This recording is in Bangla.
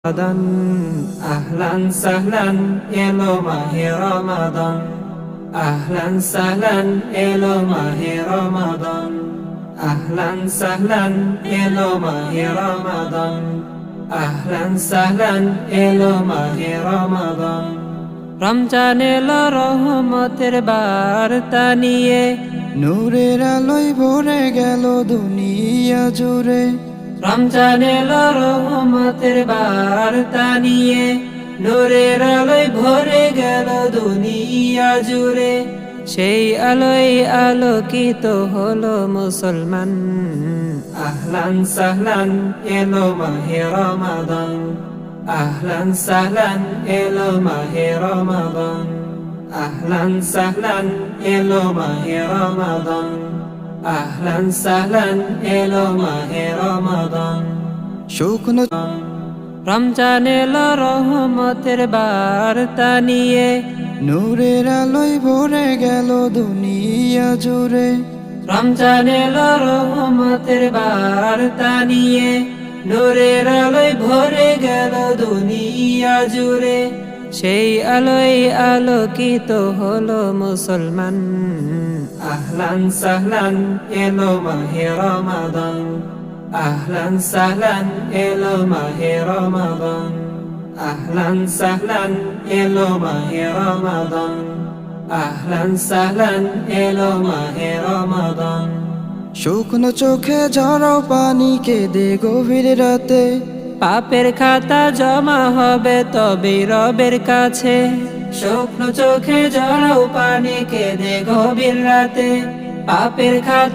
রমাদান আহলান সাহলান এলো মাহে রমাদান আহলান সাহলান এলো মাহে রমাদান আহলান সাহলান এলো মাহে রমাদান আহলান সাহলান এলো মাহে রমাদান রমজান এলো রহমতের বার্তা নিয়ে নূরের আলোয় ভরে গেল দুনিয়া জুড়ে। রমজান এলো রহমতের বার্তা নিয়ে নূরের আলোয় ভরে গেল দুনিয়া জুড়ে। সেই আলোয় আলোকিত হলো মুসলমান। আহলান সাহলান এলো মাহে রমাদান আহলান সাহলান এলো মাহে রমাদান আহলান সাহলান এলো মাহে রমাদান আহলান সাহলান এলো মাহে রমাদান শুকনো রমজান এলো রহমতের বার্তা নিয়ে নূরের আলোয় ভরে গেল দুনিয়া জুড়ে। রমজান এলো রহমতের বার্তা নিয়ে নূরের আলোয় ভরে গেল দুনিয়া জুড়ে। সেই আলোয় আলোকিত হলো মুসলমান। আহলান সাহলান এলো মাহে রমাদান আহলান সাহলান এলো মাহে রমাদান আহলান সাহলান এলো মাহে রমাদান আহলান সাহলান এলো মাহে রমাদান শুকনো চোখে ঝরাও পানি কেঁদে গভীর রাতে। পাপের খাতা জমা হবে তবে রবের কাছে। শুকনো চোখে জড়াও পানি কেঁদে গভীর রাতে পাপের খাতা